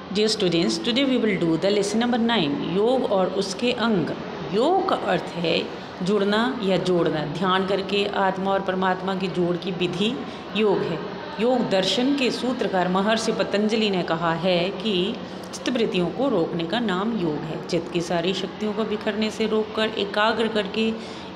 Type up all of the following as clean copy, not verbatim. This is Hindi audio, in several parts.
Dear students, today we will do the lesson number 9, योग और उसके अंग। योग का अर्थ है जुड़ना या जोड़ना, ध्यान करके आत्मा और परमात्मा की जोड़ की विधि योग है। योग दर्शन के सूत्रकार महर्षि पतंजलि ने कहा है कि चित्तवृत्तियों को रोकने का नाम योग है। चित्त की सारी शक्तियों को बिखरने से रोककर एकाग्र करके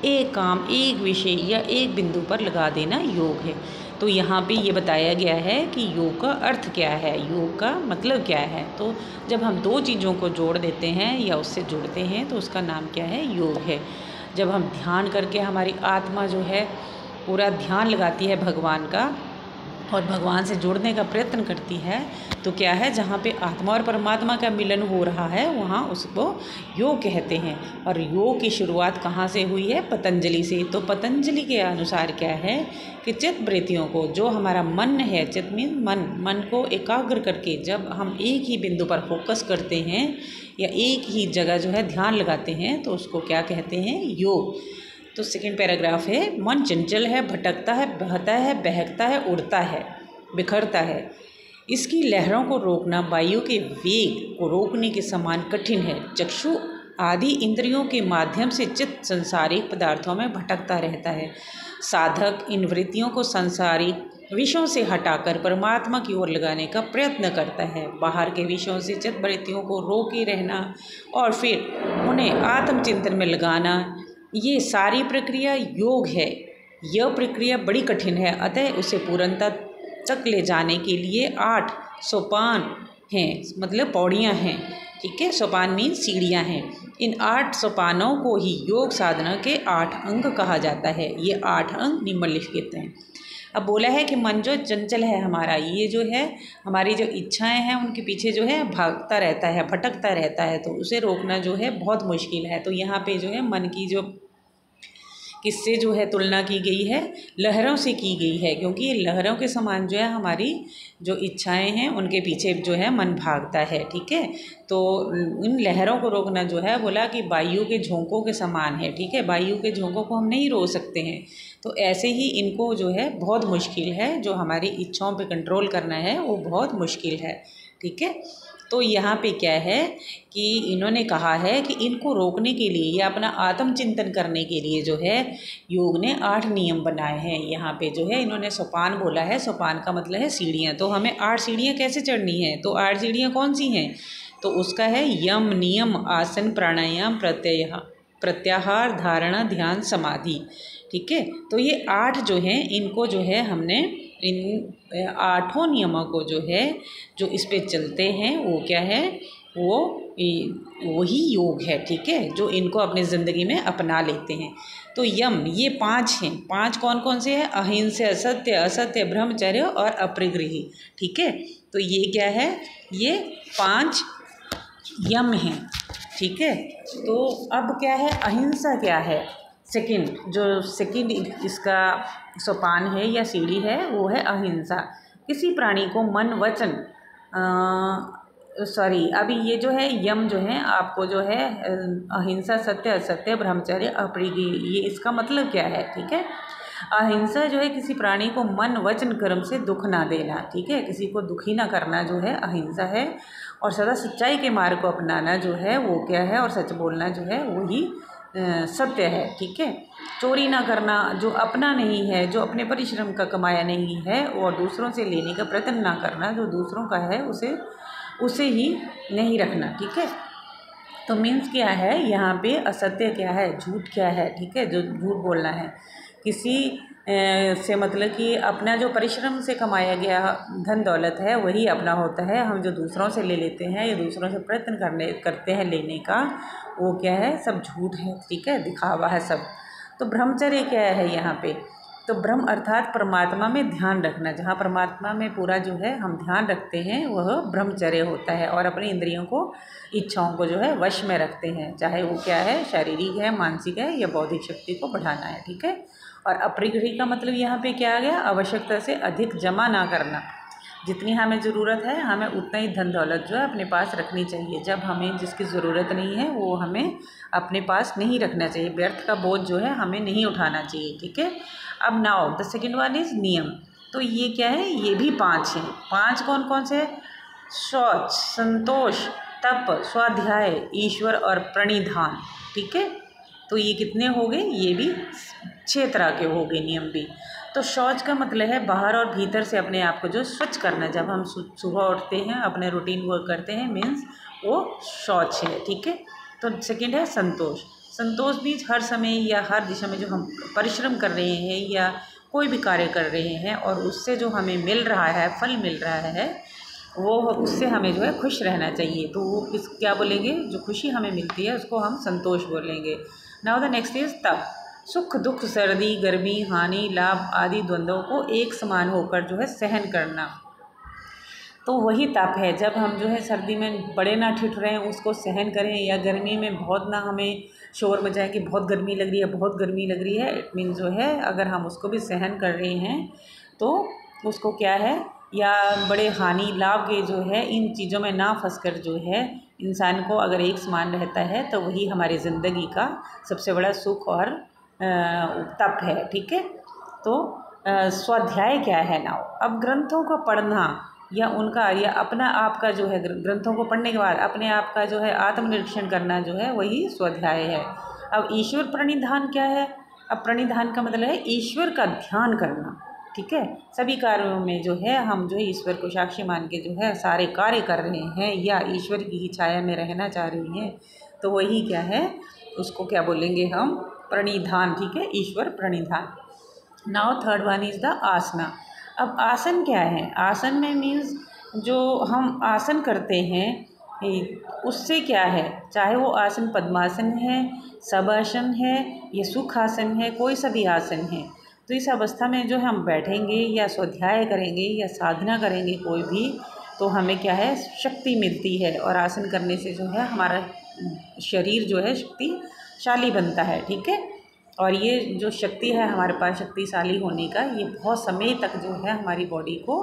एक काम, एक विषय या एक बिंदु पर लगा देना योग है। तो यहाँ पे ये बताया गया है कि योग का अर्थ क्या है, योग का मतलब क्या है। तो जब हम दो चीज़ों को जोड़ देते हैं या उससे जुड़ते हैं तो उसका नाम क्या है, योग है। जब हम ध्यान करके हमारी आत्मा जो है पूरा ध्यान लगाती है भगवान का और भगवान से जुड़ने का प्रयत्न करती है तो क्या है, जहाँ पे आत्मा और परमात्मा का मिलन हो रहा है वहाँ उसको योग कहते हैं। और योग की शुरुआत कहाँ से हुई है, पतंजलि से। तो पतंजलि के अनुसार क्या है कि चित्त वृत्तियों को, जो हमारा मन है, चित्त मीन मन को एकाग्र करके जब हम एक ही बिंदु पर फोकस करते हैं या एक ही जगह जो है ध्यान लगाते हैं तो उसको क्या कहते हैं, योग। तो सेकेंड पैराग्राफ है, मन चंचल है, भटकता है, बहता है, बहकता है, उड़ता है, बिखरता है। इसकी लहरों को रोकना वायु के वेग को रोकने के समान कठिन है। चक्षु आदि इंद्रियों के माध्यम से चित्त संसारिक पदार्थों में भटकता रहता है। साधक इन वृत्तियों को संसारिक विषयों से हटाकर परमात्मा की ओर लगाने का प्रयत्न करता है। बाहर के विषयों से चित्त वृत्तियों को रोके रहना और फिर उन्हें आत्मचिंतन में लगाना, ये सारी प्रक्रिया योग है। यह प्रक्रिया बड़ी कठिन है, अतः उसे पूर्णता तक ले जाने के लिए 8 सोपान हैं, मतलब पौड़ियाँ हैं। ठीक है, सोपान मीन सीढ़ियाँ हैं। इन 8 सोपानों को ही योग साधना के 8 अंग कहा जाता है। ये 8 अंग निम्नलिखित हैं। अब बोला है कि मन जो चंचल है हमारा, ये जो है हमारी जो इच्छाएं हैं उनके पीछे जो है भागता रहता है, भटकता रहता है, तो उसे रोकना जो है बहुत मुश्किल है। तो यहाँ पे जो है मन की जो किससे जो है तुलना की गई है, लहरों से की गई है, क्योंकि ये लहरों के समान जो है हमारी जो इच्छाएं हैं उनके पीछे जो है मन भागता है। ठीक है, तो इन लहरों को रोकना जो है बोला कि वायु के झोंकों के समान है। ठीक है, वायु के झोंकों को हम नहीं रोक सकते हैं, तो ऐसे ही इनको जो है बहुत मुश्किल है, जो हमारी इच्छाओं पे कंट्रोल करना है वो बहुत मुश्किल है। ठीक है, तो यहाँ पे क्या है कि इन्होंने कहा है कि इनको रोकने के लिए या अपना आत्मचिंतन करने के लिए जो है योग ने 8 नियम बनाए हैं। यहाँ पे जो है इन्होंने सोपान बोला है, सोपान का मतलब है सीढ़ियाँ। तो हमें 8 सीढ़ियाँ कैसे चढ़नी है, तो 8 सीढ़ियाँ कौन सी हैं, तो उसका है यम, नियम, आसन, प्राणायाम, प्रत्याहार, धारणा, ध्यान, समाधि। ठीक है, तो ये 8 जो हैं इनको जो है हमने इन 8 नियमों को जो है जो इस पे चलते हैं वो क्या है, वही योग है। ठीक है, जो इनको अपनी ज़िंदगी में अपना लेते हैं। तो यम ये 5 हैं। 5 कौन कौन से हैं, अहिंसा, सत्य, असत्य, ब्रह्मचर्य और अपरिग्रही। ठीक है, तो ये क्या है, ये 5 यम हैं। ठीक है, तो अब क्या है, अहिंसा क्या है, सेकंड इसका सोपान है या सीढ़ी है वो है अहिंसा। किसी प्राणी को मन वचन अभी ये जो है यम जो है आपको जो है अहिंसा, सत्य, असत्य, ब्रह्मचर्य, अपरिग्रही, ये इसका मतलब क्या है। ठीक है, अहिंसा जो है किसी प्राणी को मन वचन कर्म से दुख ना देना। ठीक है, किसी को दुखी ना करना जो है अहिंसा है। और सदा सच्चाई के मार्ग को अपनाना जो है वो क्या है, और सच बोलना जो है वही सत्य है। ठीक है, चोरी ना करना, जो अपना नहीं है, जो अपने परिश्रम का कमाया नहीं है, और दूसरों से लेने का प्रयत्न ना करना, जो दूसरों का है उसे ही नहीं रखना। ठीक है, तो मीन्स क्या है यहाँ पे, असत्य क्या है, झूठ क्या है। ठीक है, जो झूठ बोलना है किसी से, मतलब कि अपना जो परिश्रम से कमाया गया धन दौलत है वही अपना होता है। हम जो दूसरों से ले लेते हैं या दूसरों से प्रयत्न करते हैं लेने का, वो क्या है, सब झूठ है। ठीक है, दिखावा है सब। तो ब्रह्मचर्य क्या है यहाँ पे, तो ब्रह्म अर्थात परमात्मा में ध्यान रखना। जहाँ परमात्मा में पूरा जो है हम ध्यान रखते हैं वह ब्रह्मचर्य होता है। और अपनी इंद्रियों को, इच्छाओं को जो है वश में रखते हैं, चाहे वो क्या है, शारीरिक है, मानसिक है या बौद्धिक शक्ति को बढ़ाना है। ठीक है, और अपरिग्रही का मतलब यहाँ पे क्या आ गया, आवश्यकता से अधिक जमा ना करना। जितनी हमें ज़रूरत है हमें उतना ही धन दौलत जो है अपने पास रखनी चाहिए। जब हमें जिसकी ज़रूरत नहीं है वो हमें अपने पास नहीं रखना चाहिए। व्यर्थ का बोझ जो है हमें नहीं उठाना चाहिए। ठीक है, अब now the second one is नियम। तो ये क्या है, ये भी 5 हैं। 5 कौन कौन से हैं, शौच, संतोष, तप, स्वाध्याय, ईश्वर और प्रणिधान। ठीक है, तो ये कितने हो गए? ये भी 6 तरह के हो गए नियम भी। तो शौच का मतलब है बाहर और भीतर से अपने आप को जो स्वच्छ करना। जब हम सुबह उठते हैं, अपने रूटीन वर्क करते हैं, मीन्स वो शौच है। ठीक है, तो सेकंड है संतोष। संतोष भी हर समय या हर दिशा में जो हम परिश्रम कर रहे हैं या कोई भी कार्य कर रहे हैं और उससे जो हमें मिल रहा है, फल मिल रहा है, वो उससे हमें जो है खुश रहना चाहिए। तो वो क्या बोलेंगे? जो खुशी हमें मिलती है उसको हम संतोष बोलेंगे। नाउ द नेक्स्ट इज तप। सुख दुख, सर्दी गर्मी, हानि लाभ आदि द्वंद्वों को एक समान होकर जो है सहन करना, तो वही तप है। जब हम जो है सर्दी में बड़े ना ठिठुरें, उसको सहन करें, या गर्मी में बहुत ना हमें शोर मचाएं कि बहुत गर्मी लग रही है, बहुत गर्मी लग रही है। इट मीन जो है अगर हम उसको भी सहन कर रहे हैं तो उसको क्या है, या बड़े हानि लाभ के जो है इन चीज़ों में ना फंसकर जो है इंसान को अगर एक समान रहता है तो वही हमारी ज़िंदगी का सबसे बड़ा सुख और तप है। ठीक है, तो स्वाध्याय क्या है नाउ? अब ग्रंथों को पढ़ना या उनका या अपना आप का जो है ग्रंथों को पढ़ने के बाद अपने आप का जो है आत्मनिरीक्षण करना जो है वही स्वाध्याय है। अब ईश्वर प्रणिधान क्या है? अब प्रणिधान का मतलब है ईश्वर का ध्यान करना। ठीक है, सभी कार्यों में जो है हम जो है ईश्वर को साक्षी मान के जो है सारे कार्य कर रहे हैं या ईश्वर की ही छाया में रहना चाह रही हैं, तो वही क्या है, उसको क्या बोलेंगे हम? प्रणिधान। ठीक है, ईश्वर प्रणिधान। Now third one is the asana. अब आसन क्या है? आसन में मीन्स जो हम आसन करते हैं उससे क्या है, चाहे वो आसन पद्मासन है, शवासन है या सुखासन है, कोई सा भी आसन है, तो इस अवस्था में जो हम बैठेंगे या स्वाध्याय करेंगे या साधना करेंगे कोई भी, तो हमें क्या है, शक्ति मिलती है। और आसन करने से जो है हमारा शरीर जो है शक्तिशाली बनता है। ठीक है, और ये जो शक्ति है हमारे पास शक्तिशाली होने का, ये बहुत समय तक जो है हमारी बॉडी को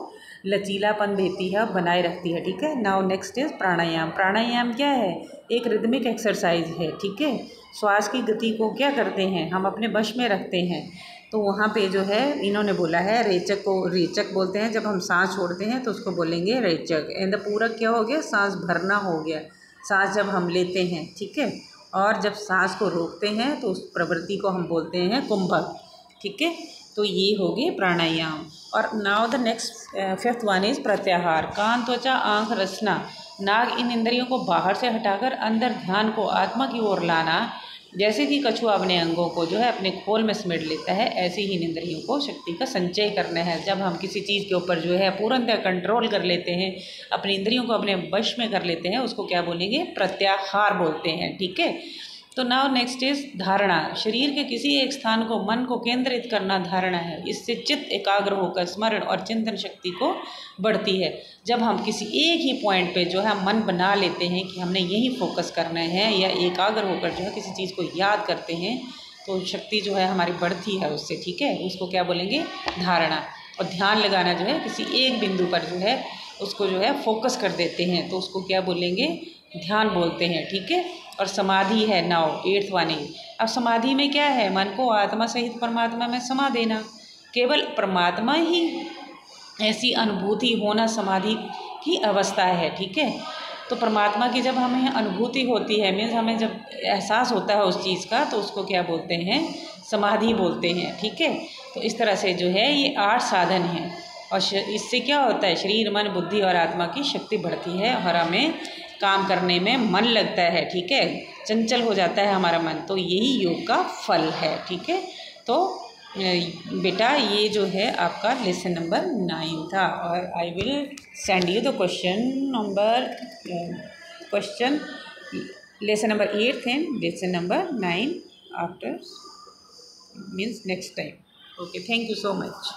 लचीलापन देती है, बनाए रखती है। ठीक है, नाउ नेक्स्ट इज प्राणायाम। प्राणायाम क्या है? एक रिदमिक एक्सरसाइज है। ठीक है, श्वास की गति को क्या करते हैं, हम अपने वश में रखते हैं। तो वहाँ पे जो है इन्होंने बोला है रेचक को रेचक बोलते हैं। जब हम सांस छोड़ते हैं तो उसको बोलेंगे रेचक। एंड पूरक क्या हो गया? सांस भरना हो गया, सांस जब हम लेते हैं। ठीक है, और जब सांस को रोकते हैं तो उस प्रवृत्ति को हम बोलते हैं कुंभक। ठीक है, तो ये हो गए प्राणायाम। और now the next fifth one is प्रत्याहार। कान, त्वचा, आंख, रसना, नाक, इन इंद्रियों को बाहर से हटाकर अंदर ध्यान को आत्मा की ओर लाना। जैसे कि कछुआ अपने अंगों को जो है अपने खोल में समेट लेता है, ऐसे ही इन इंद्रियों को शक्ति का संचय करना है। जब हम किसी चीज़ के ऊपर जो है पूर्णतः कंट्रोल कर लेते हैं, अपनी इंद्रियों को अपने वश में कर लेते हैं, उसको क्या बोलेंगे? प्रत्याहार बोलते हैं। ठीक है, तो नाउ नेक्स्ट इज धारणा। शरीर के किसी एक स्थान को मन को केंद्रित करना धारणा है। इससे चित्त एकाग्र होकर स्मरण और चिंतन शक्ति को बढ़ती है। जब हम किसी एक ही पॉइंट पे जो है मन बना लेते हैं कि हमने यही फोकस करना है, या एकाग्र होकर जो है किसी चीज़ को याद करते हैं, तो शक्ति जो है हमारी बढ़ती है उससे। ठीक है, उसको क्या बोलेंगे? धारणा। और ध्यान लगाना जो है किसी एक बिंदु पर जो है उसको जो है फोकस कर देते हैं, तो उसको क्या बोलेंगे? ध्यान बोलते हैं। ठीक है, और समाधि है नाउ एट्थ वानी। अब समाधि में क्या है? मन को आत्मा सहित परमात्मा में समा देना। केवल परमात्मा ही ऐसी अनुभूति होना समाधि की अवस्था है। ठीक है, तो परमात्मा की जब हमें अनुभूति होती है, मीन्स हमें जब एहसास होता है उस चीज़ का, तो उसको क्या बोलते हैं? समाधि बोलते हैं। ठीक है, तो इस तरह से जो है ये 8 साधन हैं, और इससे क्या होता है? शरीर, मन, बुद्धि और आत्मा की शक्ति बढ़ती है और हमें काम करने में मन लगता है। ठीक है, चंचल हो जाता है हमारा मन, तो यही योग का फल है। ठीक है, तो बेटा ये जो है आपका लेसन नंबर 9 था, और I will send you the question lesson number 8 and lesson number 9 after means next time. Okay, thank you so much.